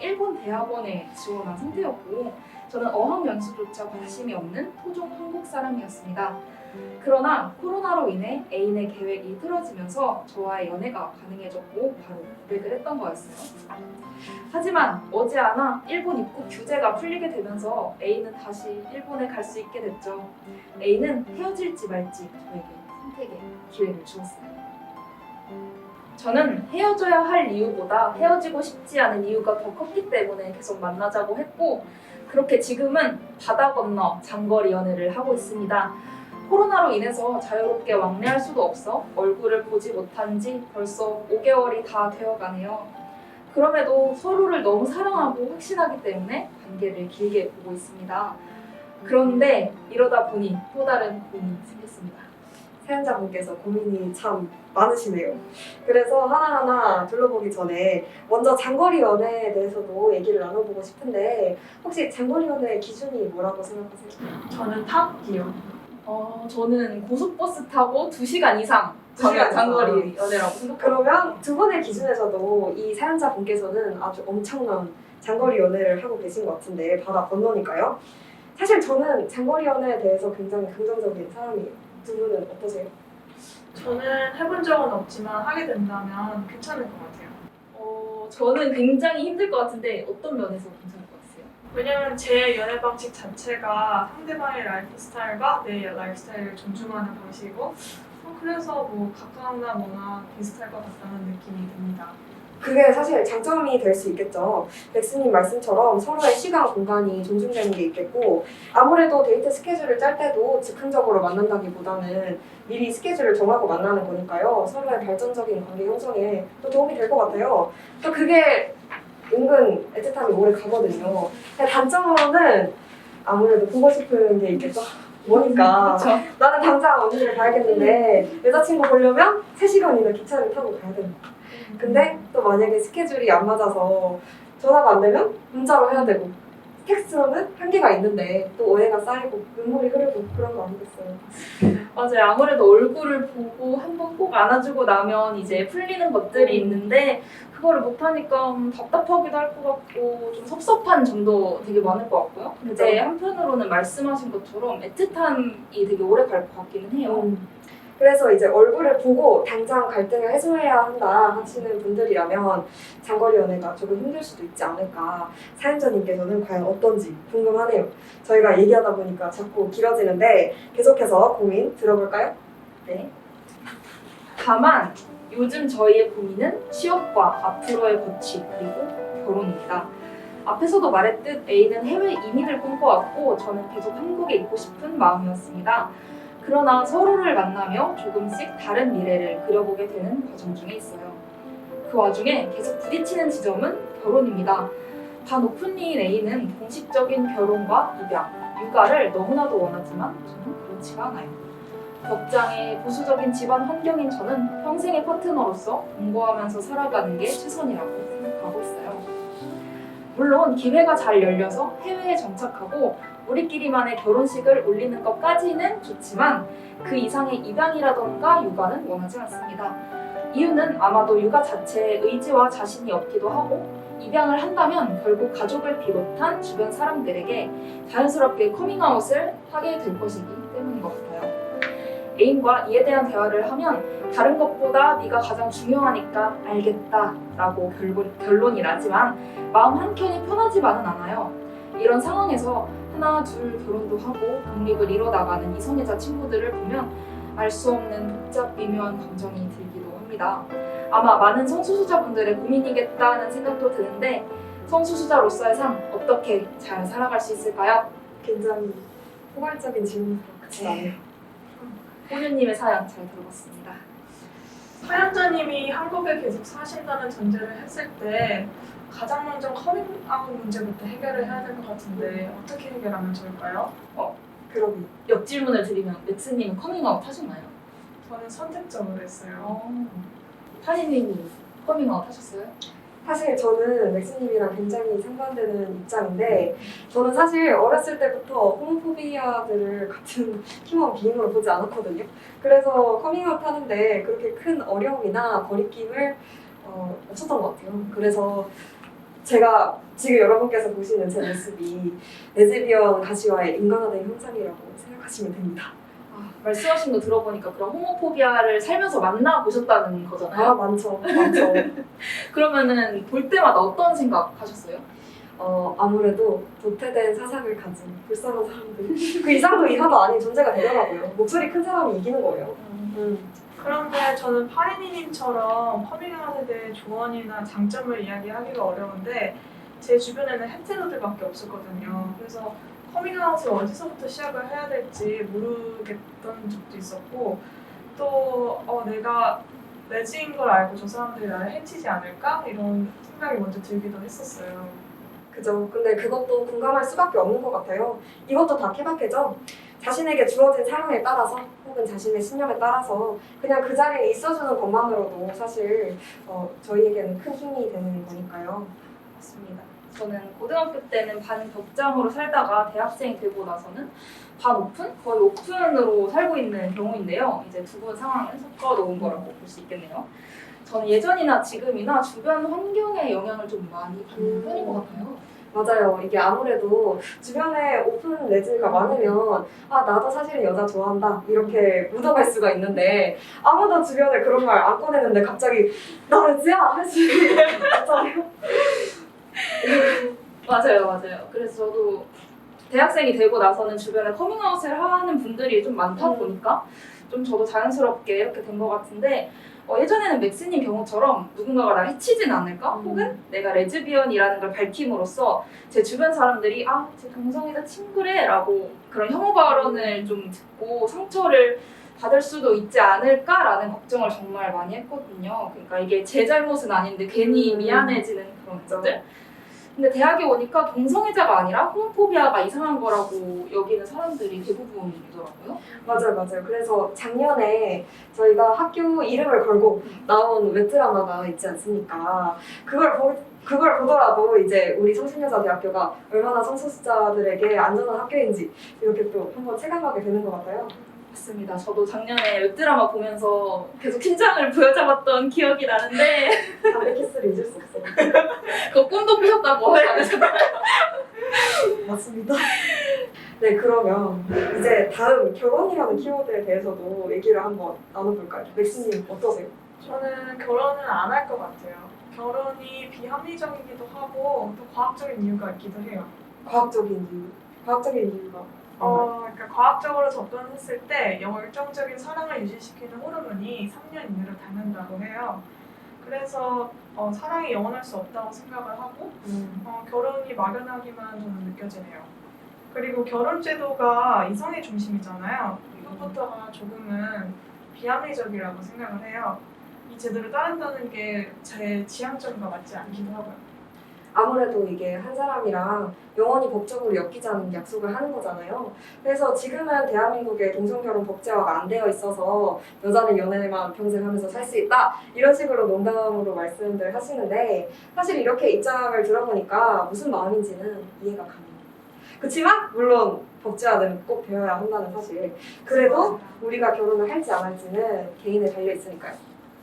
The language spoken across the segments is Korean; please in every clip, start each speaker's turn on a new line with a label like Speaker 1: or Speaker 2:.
Speaker 1: 일본 대학원에 지원한 상태였고 저는 어학연수조차 관심이 없는 토종 한국 사람이었습니다. 그러나 코로나로 인해 애인의 계획이 틀어지면서 저와의 연애가 가능해졌고 바로 고백을 했던 거였어요. 하지만 머지않아 일본 입국 규제가 풀리게 되면서 A는 다시 일본에 갈 수 있게 됐죠. A는 헤어질지 말지 저에게 선택의 기회를 주었어요. 저는 헤어져야 할 이유보다 헤어지고 싶지 않은 이유가 더 컸기 때문에 계속 만나자고 했고 그렇게 지금은 바다 건너 장거리 연애를 하고 있습니다. 코로나로 인해서 자유롭게 왕래할 수도 없어 얼굴을 보지 못한 지 벌써 5개월이 다 되어가네요. 그럼에도 서로를 너무 사랑하고 확신하기 때문에 관계를 길게 보고 있습니다. 그런데 이러다 보니 또 다른 고민이 생겼습니다.
Speaker 2: 사연자분께서 고민이 참 많으시네요. 그래서 하나하나 둘러보기 전에 먼저 장거리 연애에 대해서도 얘기를 나눠보고 싶은데 혹시 장거리 연애의 기준이 뭐라고 생각하세요?
Speaker 3: 저는 타기요.
Speaker 1: 저는 고속버스 타고 2시간 이상
Speaker 2: 2시간
Speaker 1: 장거리 연애라고 생각합니다.
Speaker 2: 그러면 두 분의 기준에서도 이 사연자분께서는 아주 엄청난 장거리 연애를 하고 계신 것 같은데 바다 건너니까요. 사실 저는 장거리 연애에 대해서 굉장히 긍정적인 사람이에요. 두 분은 어떠세요?
Speaker 3: 저는 해본 적은 없지만 하게 된다면 괜찮을 것 같아요.
Speaker 1: 저는 굉장히 힘들 것 같은데 어떤 면에서 괜찮을 것 같으세요?
Speaker 3: 왜냐면 제 연애 방식 자체가 상대방의 라이프 스타일과 내 라이프 스타일을 존중하는 방식이고 그래서 뭐 가까우나 뭐나 비슷할 것 같다는 느낌이 듭니다.
Speaker 2: 그게 사실 장점이 될 수 있겠죠. 백스님 말씀처럼 서로의 시간, 공간이 존중되는 게 있겠고 아무래도 데이트 스케줄을 짤 때도 즉흥적으로 만난다기보다는 미리 스케줄을 정하고 만나는 거니까요. 서로의 발전적인 관계 형성에 또 도움이 될 것 같아요. 또 그게 은근 애틋함이 오래 가거든요. 근데 단점으로는 아무래도 보고 싶은 게 있겠죠. 뭐니까
Speaker 1: 그렇죠.
Speaker 2: 나는 당장 언니를 봐야겠는데 여자친구 보려면 3시간이나 기차를 타고 가야 된다. 근데 또 만약에 스케줄이 안 맞아서 전화가 안 되면 문자로 해야 되고 텍스트로는 한계가 있는데 또 오해가 쌓이고 눈물이 흐르고 그런 거 아니겠어요?
Speaker 1: 맞아요. 아무래도 얼굴을 보고 한번 꼭 안아주고 나면 이제 풀리는 것들이 있는데 그거를 못하니까 답답하기도 할 것 같고 좀 섭섭한 점도 되게 많을 것 같고요. 근데 한편으로는 말씀하신 것처럼 애틋함이 되게 오래 갈 것 같기는 해요.
Speaker 2: 그래서 이제 얼굴을 보고 당장 갈등을 해소해야 한다 하시는 분들이라면 장거리 연애가 조금 힘들 수도 있지 않을까. 사연자님께서는 과연 어떤지 궁금하네요. 저희가 얘기하다 보니까 자꾸 길어지는데 계속해서 고민 들어볼까요?
Speaker 1: 네. 다만 요즘 저희의 고민은 취업과 앞으로의 거취 그리고 결혼입니다. 앞에서도 말했듯 A는 해외 이민을 꿈꿔왔고 저는 계속 한국에 있고 싶은 마음이었습니다. 그러나 서로를 만나며 조금씩 다른 미래를 그려보게 되는 과정 중에 있어요. 그 와중에 계속 부딪히는 지점은 결혼입니다. 반 오픈리인 A는 공식적인 결혼과 입양, 육아를 너무나도 원하지만 저는 그렇지가 않아요. 덕장에 보수적인 집안 환경인 저는 평생의 파트너로서 공부하면서 살아가는 게 최선이라고 생각하고 있어요. 물론 기회가 잘 열려서 해외에 정착하고 우리끼리만의 결혼식을 올리는 것까지는 좋지만 그 이상의 입양이라던가 육아는 원하지 않습니다. 이유는 아마도 육아 자체에 의지와 자신이 없기도 하고 입양을 한다면 결국 가족을 비롯한 주변 사람들에게 자연스럽게 커밍아웃을 하게 될 것이기 때문인 것 같아요. 애인과 이에 대한 대화를 하면 다른 것보다 네가 가장 중요하니까 알겠다 라고 결론이 나지만 마음 한켠이 편하지만은 않아요. 이런 상황에서 하나 둘 결혼도 하고 독립을 이뤄나가는 이성애자 친구들을 보면 알 수 없는 복잡 미묘한 감정이 들기도 합니다. 아마 많은 성소수자분들의 고민이겠다는 생각도 드는데 성소수자로서의 삶 어떻게 잘 살아갈 수 있을까요?
Speaker 2: 굉장히 포괄적인 질문 같지
Speaker 1: 호유님의 사연 잘 들어봤습니다.
Speaker 3: 사연자님이 한국에 계속 사신다는 전제를 했을 때 가장 먼저 커밍아웃 문제부터 해결을 해야 될 것 같은데 어떻게 해결하면 좋을까요?
Speaker 2: 그러게.
Speaker 1: 옆 질문을 드리면 맥스님은 커밍아웃 하셨나요?
Speaker 3: 저는 선택적으로 했어요.
Speaker 1: 파니님이 커밍아웃 하셨어요?
Speaker 2: 사실 저는 맥스님이랑 굉장히 상반되는 입장인데 저는 사실 어렸을 때부터 호모포비아들을 같은 희망 비인으로 보지 않았거든요. 그래서 커밍아웃 하는데 그렇게 큰 어려움이나 거리낌을 없었던 것 같아요. 그래서 제가 지금 여러분께서 보시는 제 모습이 레즈비언 가시와의 인간화된 형상이라고 생각하시면 됩니다.
Speaker 1: 말씀하신 거 들어보니까 그런 호모포비아를 살면서 만나보셨다는 거잖아요.
Speaker 2: 많죠. 많죠.
Speaker 1: 그러면은 볼 때마다 어떤 생각 하셨어요?
Speaker 2: 아무래도 도태된 사상을 가진 불쌍한 사람들. 그 이상도 이하도 아닌 존재가 되더라고요. 목소리 큰 사람이 이기는 거예요.
Speaker 3: 그런데 저는 파리니님처럼 커밍아웃에 대해 조언이나 장점을 이야기하기가 어려운데 제 주변에는 헤테로들밖에 없었거든요. 그래서 커밍아웃을 어디서부터 시작을 해야 될지 모르겠던 적도 있었고 또 내가 레즈인 걸 알고 저 사람들이 나를 해치지 않을까? 이런 생각이 먼저 들기도 했었어요.
Speaker 2: 그죠. 근데 그것도 공감할 수밖에 없는 것 같아요. 이것도 다 케바케죠. 자신에게 주어진 사랑에 따라서 혹은 자신의 신념에 따라서 그냥 그 자리에 있어주는 것만으로도 사실 저희에게는 큰 힘이 되는 거니까요.
Speaker 1: 맞습니다. 저는 고등학교 때는 반격장으로 살다가 대학생이 되고 나서는 반 오픈? 거의 오픈으로 살고 있는 경우인데요. 이제 두 분 상황을 섞어 놓은 거라고 볼 수 있겠네요. 저는 예전이나 지금이나 주변 환경에 영향을 좀 많이 받는 편인 것 같아요.
Speaker 2: 맞아요. 이게 아무래도 주변에 오픈 레즈가 많으면 나도 사실은 여자 좋아한다 이렇게 묻어갈 수가 있는데 아무도 주변에 그런 말 안 꺼내는데 갑자기 나 레즈야 할 수 있잖아요.
Speaker 1: 맞아요. 그래서 저도 대학생이 되고 나서는 주변에 커밍아웃을 하는 분들이 좀 많다 보니까 좀 저도 자연스럽게 이렇게 된 것 같은데 예전에는 맥스님 경우처럼 누군가가 날 해치진 않을까? 혹은 내가 레즈비언이라는 걸 밝힘으로써 제 주변 사람들이 제 동성애자 친구래 라고 그런 혐오 발언을 좀 듣고 상처를 받을 수도 있지 않을까라는 걱정을 정말 많이 했거든요. 그러니까 이게 제 잘못은 아닌데 괜히 미안해지는 그런 것들. 근데 대학에 오니까 동성애자가 아니라 호모포비아가 이상한 거라고 여기는 사람들이 대부분이더라고요.
Speaker 2: 맞아요. 그래서 작년에 저희가 학교 이름을 걸고 나온 웹드라마가 있지 않습니까? 그걸 보더라도 이제 우리 성신여자대학교가 얼마나 성소수자들에게 안전한 학교인지 이렇게 또 한번 체감하게 되는 것 같아요.
Speaker 1: 맞습니다. 저도 작년에 웹드라마 보면서 계속 심장을 부여잡았던 기억이 나는데
Speaker 2: 담배 키스를 잊을 수 없어요.
Speaker 1: 그거 꿈도 꾸셨다고 하지 않으셨나요?
Speaker 2: 맞습니다. 네, 그러면 이제 다음 결혼이라는 키워드에 대해서도 얘기를 한번 나눠볼까요? 맥스님 어떠세요?
Speaker 3: 저는 결혼은 안 할 것 같아요. 결혼이 비합리적이기도 하고 또 과학적인 이유가 있기도 해요.
Speaker 2: 과학적인 이유가
Speaker 3: 그러니까 과학적으로 접근했을 때 열정적인 사랑을 유지시키는 호르몬이 3년 이내로 닳는다고 해요. 그래서 사랑이 영원할 수 없다고 생각을 하고 결혼이 막연하기만 저는 느껴지네요. 그리고 결혼 제도가 이성의 중심이잖아요. 이것부터가 조금은 비합리적이라고 생각을 해요. 이 제도를 따른다는 게 제 지향점과 맞지 않기도 하고요.
Speaker 2: 아무래도 이게 한 사람이랑 영원히 법적으로 엮이지 않는 약속을 하는 거잖아요. 그래서 지금은 대한민국에 동성결혼 법제화가 안 되어 있어서 여자는 연애만 평생 하면서 살 수 있다 이런 식으로 농담으로 말씀들 하시는데 사실 이렇게 입장을 들어보니까 무슨 마음인지는 이해가 갑니다. 그렇지만 물론 법제화는 꼭 되어야 한다는 사실. 그래도 우리가 결혼을 할지 안 할지는 개인에 달려 있으니까요.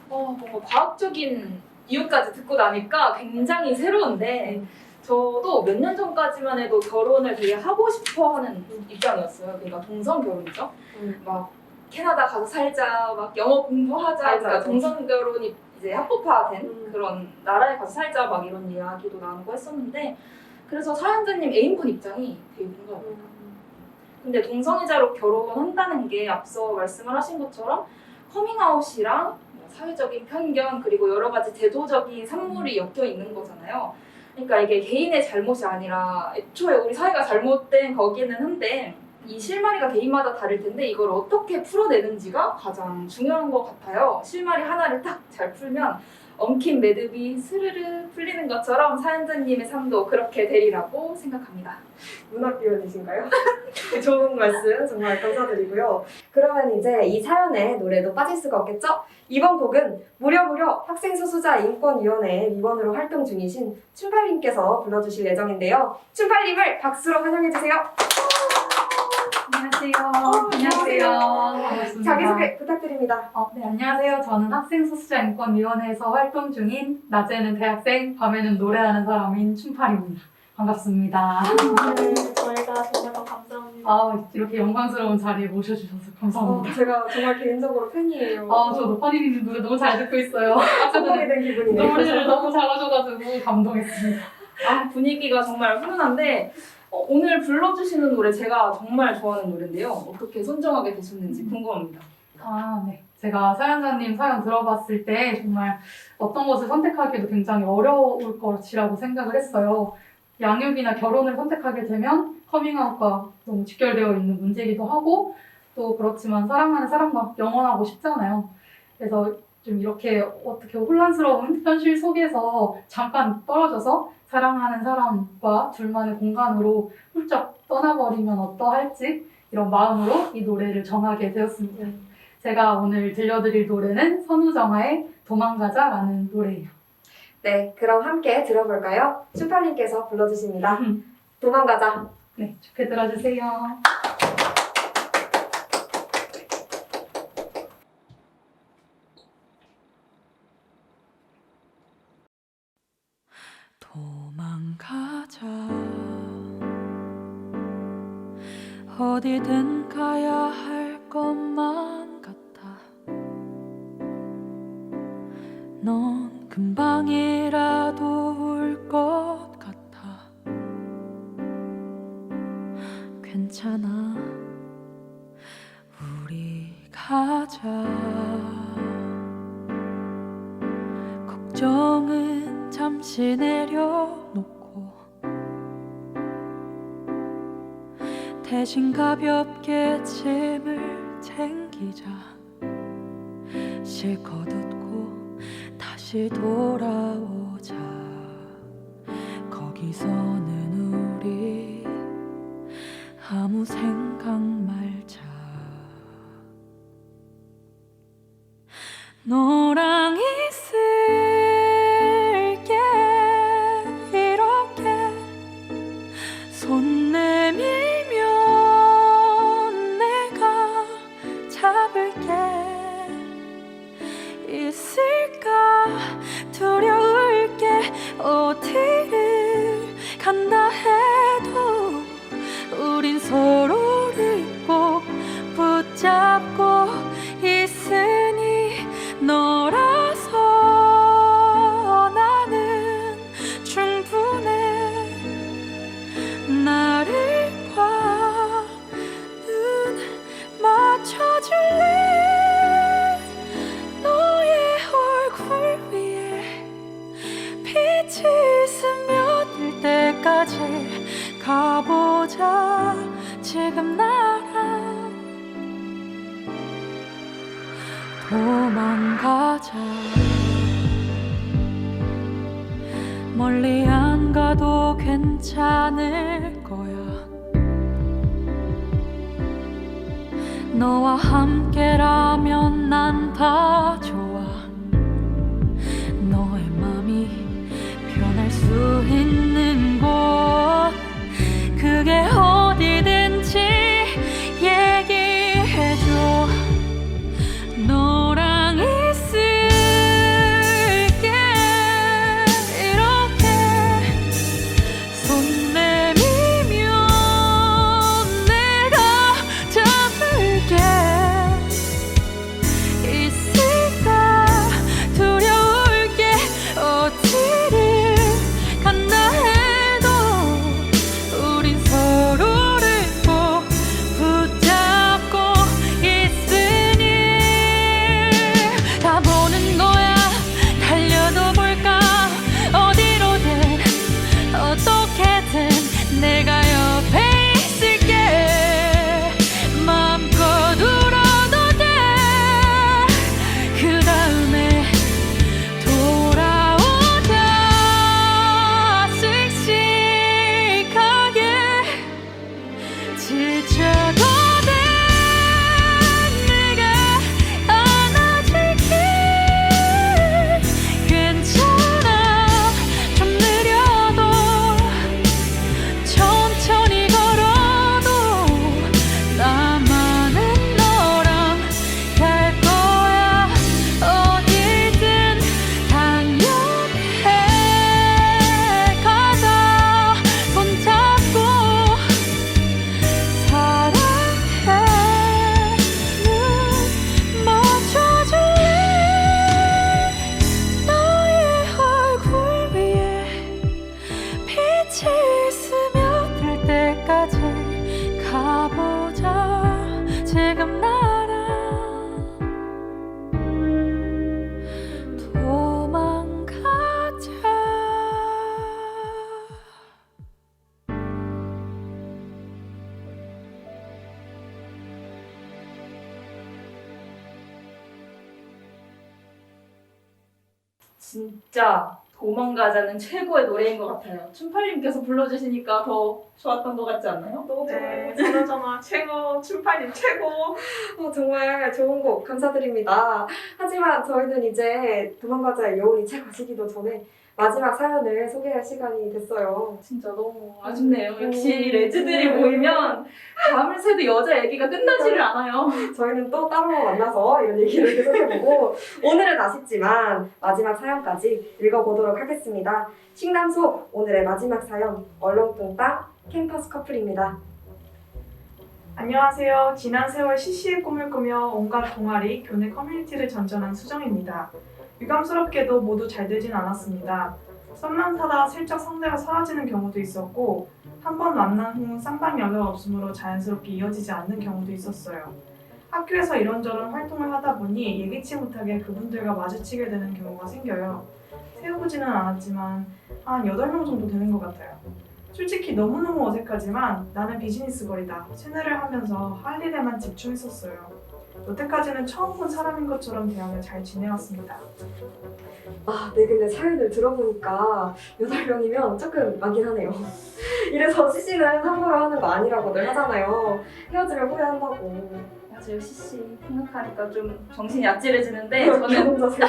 Speaker 1: 뭔가 과학적인 이유까지 듣고 나니까 굉장히 새로운데 저도 몇 년 전까지만 해도 결혼을 되게 하고 싶어하는 입장이었어요. 그러니까 동성 결혼이죠. 막 캐나다 가서 살자, 막 영어 공부하자, 그러니까 동성 결혼이 이제 합법화된 그런 나라에 가서 살자, 막 이런 이야기도 나누고 했었는데 그래서 사연자님 애인분 입장이 되게 공감합니다. 근데 동성애자로 결혼한다는 게 앞서 말씀을 하신 것처럼 커밍아웃이랑 사회적인 편견 그리고 여러 가지 제도적인 산물이 엮여 있는 거잖아요. 그러니까 이게 개인의 잘못이 아니라 애초에 우리 사회가 잘못된 거기는 한데 이 실마리가 개인마다 다를 텐데 이걸 어떻게 풀어내는지가 가장 중요한 것 같아요. 실마리 하나를 딱 잘 풀면 엉킨 매듭이 스르르 풀리는 것처럼 사연자님의 삶도 그렇게 되리라고 생각합니다.
Speaker 2: 문학비원이신가요? 좋은 말씀 정말 감사드리고요. 그러면 이제 이 사연에 노래도 빠질 수가 없겠죠? 이번 곡은 무려 학생소수자 인권위원회 위원으로 활동 중이신 춘팔님께서 불러주실 예정인데요. 춘팔님을 박수로 환영해주세요.
Speaker 4: 안녕하세요. 반갑습니다.
Speaker 2: 자기소개 부탁드립니다.
Speaker 4: 네, 안녕하세요. 저는 학생소수자인권위원회에서 활동 중인 낮에는 대학생, 밤에는 노래하는 사람인 춘팔입니다. 반갑습니다.
Speaker 3: 저희가 정말 더 감사합니다.
Speaker 4: 이렇게 영광스러운 자리에 모셔주셔서 감사합니다.
Speaker 2: 제가 정말 개인적으로 팬이에요.
Speaker 4: 저도 퍼니님 노래 너무 잘 듣고 있어요. 아까
Speaker 2: 성공이
Speaker 4: 전에
Speaker 2: 된 기분이네요.
Speaker 4: 노래를 너무 잘하셔가지고 감동했습니다.
Speaker 1: 분위기가 정말 훈훈한데 오늘 불러주시는 노래 제가 정말 좋아하는 노래인데요. 어떻게 선정하게 되셨는지 궁금합니다.
Speaker 4: 네. 제가 사연자님 사연 들어봤을 때 정말 어떤 것을 선택하기도 굉장히 어려울 것이라고 생각을 했어요. 양육이나 결혼을 선택하게 되면 커밍아웃과 너무 직결되어 있는 문제이기도 하고 또 그렇지만 사랑하는 사람과 영원하고 싶잖아요. 그래서 좀 이렇게 어떻게 혼란스러운 현실 속에서 잠깐 떨어져서 사랑하는 사람과 둘만의 공간으로 훌쩍 떠나버리면 어떠할지 이런 마음으로 이 노래를 정하게 되었습니다. 제가 오늘 들려드릴 노래는 선우정아의 도망가자라는 노래예요.
Speaker 2: 네, 그럼 함께 들어볼까요? 슈퍼님께서 불러주십니다. 도망가자.
Speaker 4: 네, 좋게 들어주세요.
Speaker 5: 도망가자 어디든 가야 할 것만 같아 넌 금방이라도 올 것 같아 괜찮아 우리 가자 걱정은 잠시 내려놓고 대신 가볍게 짐을 챙기자 실컷 웃고 다시 돌아오자 거기서는 우리 아무 생각 말자 너랑 있을게 이렇게 손 내밀면 내가 잡을게 있을까 두려울게 어디를 간다 해도 우린 서로를 꼭 붙잡고 있으니 너라서 나는 충분해 나를 봐 눈 맞춰줄래 너의 얼굴 위에 빛이 스며들 때까지 가보자 지금 나랑 도망가자 멀리 안 가도 괜찮을 거야 너와 함께라면 난 다 좋아 너의 맘이 변할 수 있는 곳 그게 어디든지 얘기해줘 너랑 있을게 이렇게 손 내밀면 내가 잡을게
Speaker 1: 진짜 도망가자는 최고의 노래인 것 같아요. 춘팔님께서 불러주시니까 더 좋았던 것 같지 않나요?
Speaker 2: 너무
Speaker 3: 네,
Speaker 2: 좋아요.
Speaker 3: 전화전화 최고, 춘팔님 최고.
Speaker 2: 정말 좋은 곡 감사드립니다. 하지만 저희는 이제 도망가자의 여운이 채 가시기도 전에 마지막 사연을 소개할 시간이 됐어요.
Speaker 1: 진짜 너무 아쉽네요. 역시
Speaker 2: 음.
Speaker 1: 레즈들이 모이면 밤을 새도 여자 얘기가 끝나지를 않아요.
Speaker 2: 저희는 또 따로 만나서 이런 얘기를 계속 해보고 오늘은 아쉽지만 마지막 사연까지 읽어보도록 하겠습니다. 식남소 오늘의 마지막 사연 얼렁뚱땅 캠퍼스 커플입니다.
Speaker 3: 안녕하세요. 지난 세월 CC의 꿈을 꾸며 온갖 동아리, 교내 커뮤니티를 전전한 수정입니다. 유감스럽게도 모두 잘 되진 않았습니다. 썸만 타다 슬쩍 상대가 사라지는 경우도 있었고 한 번 만난 후 쌍방 연애가 없으므로 자연스럽게 이어지지 않는 경우도 있었어요. 학교에서 이런저런 활동을 하다 보니 예기치 못하게 그분들과 마주치게 되는 경우가 생겨요. 세어보지는 않았지만 한 8명 정도 되는 것 같아요. 솔직히 너무너무 어색하지만 나는 비즈니스걸이다. 채널을 하면서 할 일에만 집중했었어요. 여태까지는 처음 본 사람인 것처럼 대화를 잘 지내왔습니다.
Speaker 2: 네, 근데 사연을 들어보니까 8명이면 조금 많긴 하네요. 이래서 CC는 함부로 하는 거 아니라고들 하잖아요. 헤어지면 후회한다고.
Speaker 1: 맞아요, CC 생각하니까 좀 정신이 아찔해지는데 저는
Speaker 2: 혼자세요.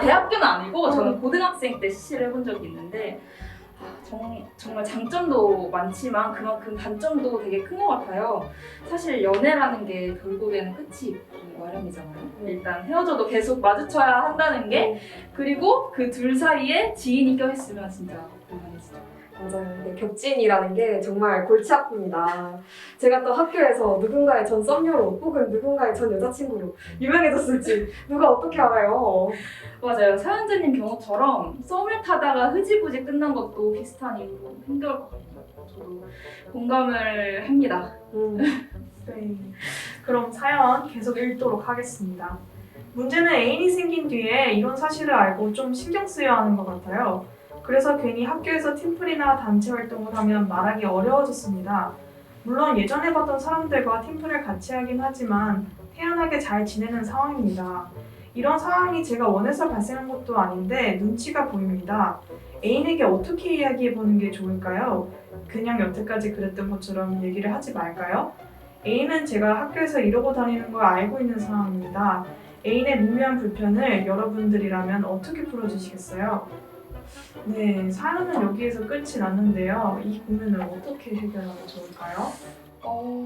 Speaker 1: 대학교는 아니고 저는 고등학생 때 CC를 해본 적이 있는데 정말 장점도 많지만 그만큼 단점도 되게 큰 것 같아요. 사실 연애라는 게 결국에는 끝이 마련이잖아요. 일단 헤어져도 계속 마주쳐야 한다는 게 그리고 그 둘 사이에 지인이 껴있으면 진짜 곤란해지죠.
Speaker 2: 맞아요. 근데 겹친이라는 게 정말 골치 아픕니다. 제가 또 학교에서 누군가의 전 썸녀로 혹은 누군가의 전 여자친구로 유명해졌을지 누가 어떻게 알아요?
Speaker 1: 맞아요. 사연자님 경우처럼 썸을 타다가 흐지부지 끝난 것도 비슷한 이유로 힘들 것 같아요. 저도 공감을 합니다.
Speaker 3: 네. 그럼 사연 계속 읽도록 하겠습니다. 문제는 애인이 생긴 뒤에 이런 사실을 알고 좀 신경 쓰여야 하는 것 같아요. 그래서 괜히 학교에서 팀플이나 단체 활동을 하면 말하기 어려워졌습니다. 물론 예전에 봤던 사람들과 팀플을 같이 하긴 하지만 태연하게 잘 지내는 상황입니다. 이런 상황이 제가 원해서 발생한 것도 아닌데 눈치가 보입니다. 애인에게 어떻게 이야기해보는 게 좋을까요? 그냥 여태까지 그랬던 것처럼 얘기를 하지 말까요? 애인은 제가 학교에서 이러고 다니는 걸 알고 있는 상황입니다. 애인의 미묘한 불편을 여러분들이라면 어떻게 풀어주시겠어요? 네, 사연은 여기에서 끝이 났는데요. 이 고민을 어떻게 해결하면 좋을까요?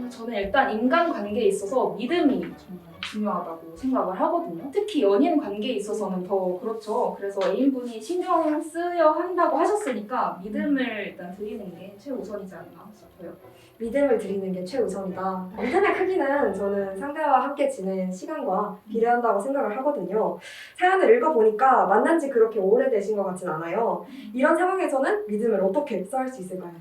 Speaker 1: 저는 일단 인간관계에 있어서 믿음이 정말 중요하다고 생각을 하거든요. 특히 연인 관계에 있어서는 더 그렇죠. 그래서 애인분이 신경 쓰여 한다고 하셨으니까 믿음을 일단 드리는 게 최우선이지 않나 싶어요.
Speaker 2: 믿음을 드리는 게 최우선이다. 믿음의 크기는 저는 상대와 함께 지낸 시간과 비례한다고 생각을 하거든요. 사연을 읽어보니까 만난 지 그렇게 오래되신 것 같진 않아요. 이런 상황에서는 믿음을 어떻게 쌓을 수 있을까요?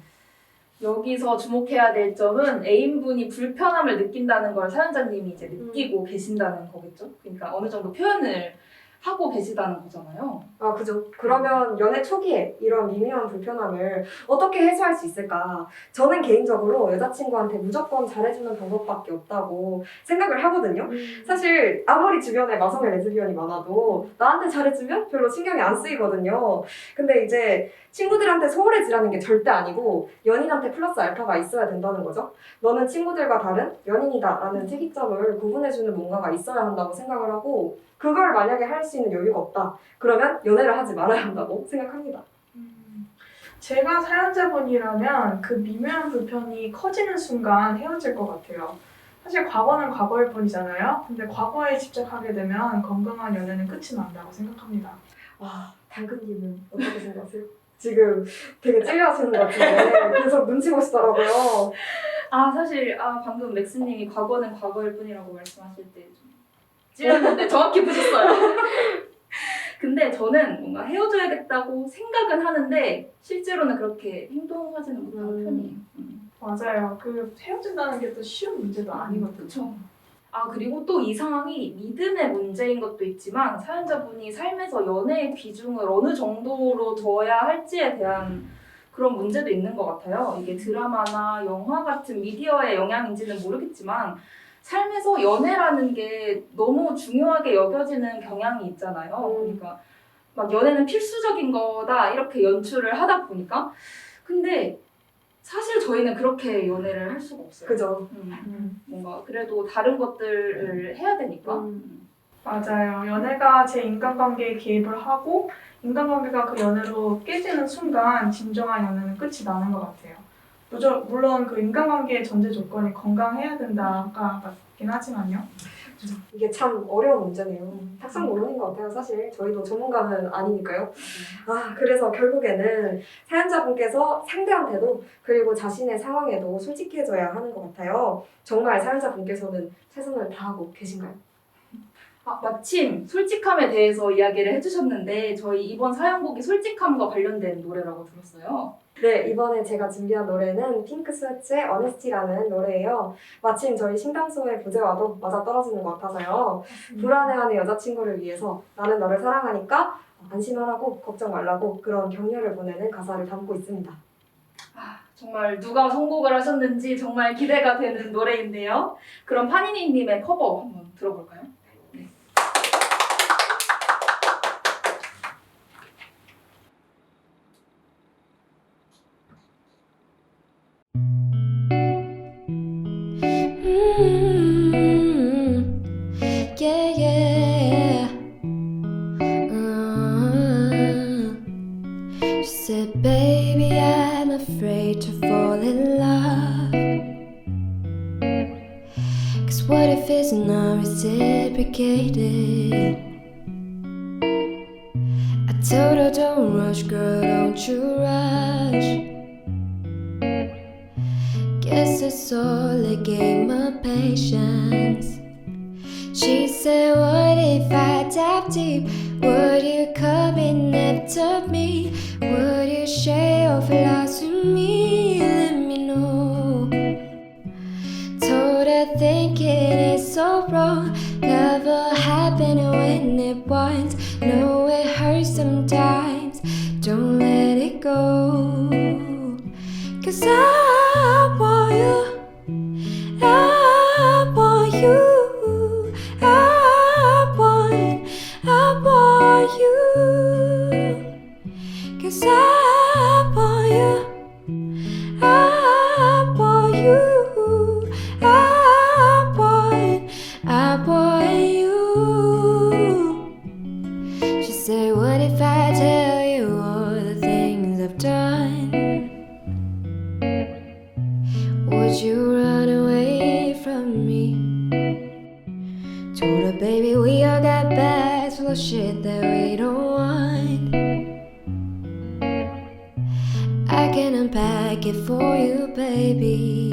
Speaker 1: 여기서 주목해야 될 점은 애인분이 불편함을 느낀다는 걸 사연자님이 이제 느끼고 계신다는 거겠죠. 그러니까 어느 정도 표현을 하고 계시다는 거잖아요.
Speaker 2: 그죠. 그러면 연애 초기에 이런 미묘한 불편함을 어떻게 해소할 수 있을까? 저는 개인적으로 여자친구한테 무조건 잘해주는 방법밖에 없다고 생각을 하거든요. 사실 아무리 주변에 마성의 레즈비언이 많아도 나한테 잘해주면 별로 신경이 안 쓰이거든요. 근데 이제 친구들한테 소홀해지라는 게 절대 아니고 연인한테 플러스 알파가 있어야 된다는 거죠. 너는 친구들과 다른 연인이다 라는 특이점을 구분해주는 뭔가가 있어야 한다고 생각을 하고 그걸 만약에 할 수 있는 여유가 없다. 그러면 연애를 하지 말아야 한다고 생각합니다.
Speaker 3: 제가 사연자분이라면 그 미묘한 불편이 커지는 순간 헤어질 것 같아요. 사실 과거는 과거일 뿐이잖아요. 근데 과거에 집착하게 되면 건강한 연애는 끝이 난다고 생각합니다.
Speaker 2: 당근님은 어떻게 생각하세요? 지금 되게 찔려하시는 것 같은데 계속 눈치 보시더라고요.
Speaker 1: 사실 방금 맥스님이 과거는 과거일 뿐이라고 말씀하실 때 좀 찔렸는데 정확히 보셨어요. 근데 저는 뭔가 헤어져야겠다고 생각은 하는데 실제로는 그렇게 행동하지는 못하는 편이에요.
Speaker 3: 맞아요. 헤어진다는 게 또 쉬운 문제도 아니거든요.
Speaker 1: 그렇죠. 그리고 또 이 상황이 믿음의 문제인 것도 있지만 사연자분이 삶에서 연애의 비중을 어느 정도로 둬야 할지에 대한 그런 문제도 있는 것 같아요. 이게 드라마나 영화 같은 미디어의 영향인지는 모르겠지만 삶에서 연애라는 게 너무 중요하게 여겨지는 경향이 있잖아요. 그러니까 막 연애는 필수적인 거다 이렇게 연출을 하다 보니까 근데 사실 저희는 그렇게 연애를 할 수가 없어요.
Speaker 2: 그죠.
Speaker 1: 뭔가 그래도 다른 것들을 해야 되니까.
Speaker 3: 맞아요. 연애가 제 인간관계에 개입을 하고 인간관계가 그 연애로 깨지는 순간 진정한 연애는 끝이 나는 것 같아요. 물론 그 인간관계의 전제 조건이 건강해야 된다가 맞긴 하지만요.
Speaker 2: 이게 참 어려운 문제네요. 탁상노론인 것 같아요. 사실 저희도 전문가는 아니니까요. 그래서 결국에는 사연자분께서 상대한테도 그리고 자신의 상황에도 솔직해져야 하는 것 같아요. 정말 사연자분께서는 최선을 다하고 계신가요?
Speaker 1: 마침 솔직함에 대해서 이야기를 해주셨는데 저희 이번 사연곡이 솔직함과 관련된 노래라고 들었어요.
Speaker 2: 네, 이번에 제가 준비한 노래는 핑크 스웨츠의 어네스티라는 노래예요. 마침 저희 신당소의 부제와도 맞아떨어지는 것 같아서요. 불안해하는 여자친구를 위해서 나는 너를 사랑하니까 안심하라고 걱정 말라고 그런 격려를 보내는 가사를 담고 있습니다.
Speaker 1: 정말 누가 선곡을 하셨는지 정말 기대가 되는 노래인데요. 그럼 파니니님의 커버 한번 들어볼까요?
Speaker 6: Yeah, yeah. She said, baby, I'm afraid to fall in love. 'Cause what if it's not reciprocated? I told her, don't rush, girl, don't you rush. Guess it's all a game of patience. She said, what if I dive deep? Would you come in after me? Would you share your flaws with me? Let me know. Told her thinking it's so wrong. Never happened when it once. No, it hurts sometimes. Don't let it go. 'Cause I want you. I want you. I want you. 'Cause I want you. I want you. I want you. She said, what if I tell you all the things I've done? Would you run away from me? Told her, baby, we all got bags full of shit that we don't want. I can unpack it for you, baby.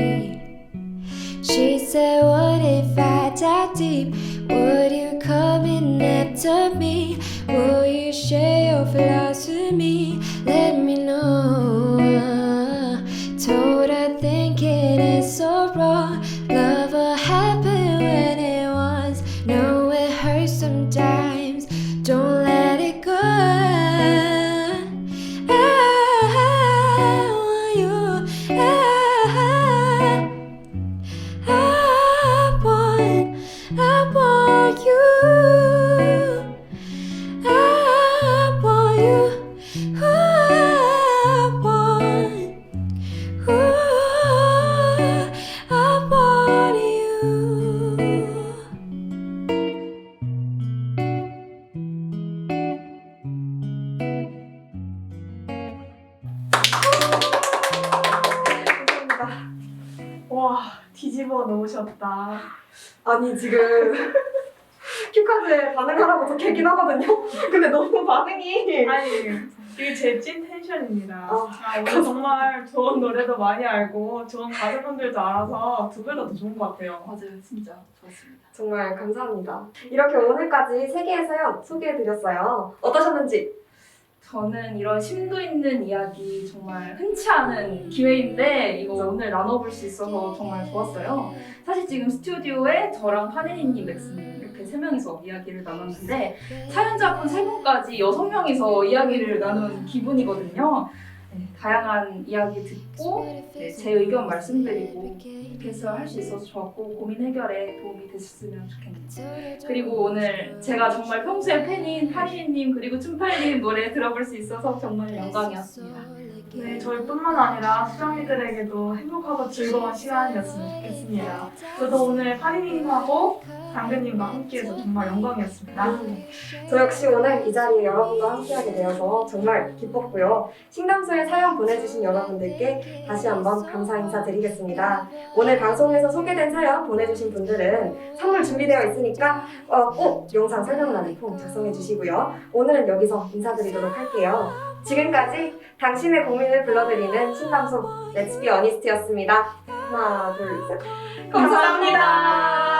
Speaker 6: She said, what if I dive deep? Would you come in after me? Will you share your flaws with me? Let me know. Told her thinking it's so wrong. Love will happen when it wants. No, it hurts sometimes. Don't let it go. I want you. I want you. I want you. I want you.
Speaker 2: 감사합니다.
Speaker 3: 와, 뒤집어 놓으셨다.
Speaker 2: 아니 지금 큐카드에 반응하라고 적혀있긴 하거든요. 근데 너무 반응이
Speaker 3: 아니, 이게 제 찐 텐션입니다.
Speaker 2: 아,
Speaker 3: 오늘 정말 좋은 노래도 많이 알고 좋은 가수분들도 알아서 두 배로 더 좋은 것 같아요.
Speaker 1: 맞아요, 진짜 좋았습니다.
Speaker 2: 정말 감사합니다. 이렇게 오늘까지 3개의 사연 소개해드렸어요. 어떠셨는지?
Speaker 1: 저는 이런 심도 있는 이야기 정말 흔치 않은 기회인데 이거 오늘 나눠볼 수 있어서 정말 좋았어요. 사실 지금 스튜디오에 저랑 파니니님, 맥스님 이렇게 3명이서 이야기를 나눴는데 사연자분 3분까지 6명이서 이야기를 나눈 기분이거든요. 다양한 이야기 듣고 제 의견 말씀드리고 이렇게 해서 할 수 있어서 좋았고 고민 해결에 도움이 됐으면 좋겠네요. 그리고 오늘 제가 정말 평소에 팬인 파리님 그리고 춘팔님 노래 들어볼 수 있어서 정말 영광이었습니다.
Speaker 3: 네, 저희뿐만 아니라 수정이들에게도 행복하고 즐거운 시간이었으면 좋겠습니다. 저도 오늘 파리님하고 당근님과 함께해서 정말 영광이었습니다.
Speaker 2: 저 역시 오늘 이 자리에 여러분과 함께하게 되어서 정말 기뻤고요. 신담소에 사연 보내주신 여러분들께 다시 한번 감사 인사드리겠습니다. 오늘 방송에서 소개된 사연 보내주신 분들은 선물 준비되어 있으니까 꼭 영상 설명란에 꼭 작성해 주시고요. 오늘은 여기서 인사드리도록 할게요. 지금까지 당신의 고민을 불러드리는 신담소 Let's Be Honest였습니다. 하나, 둘, 셋. 감사합니다.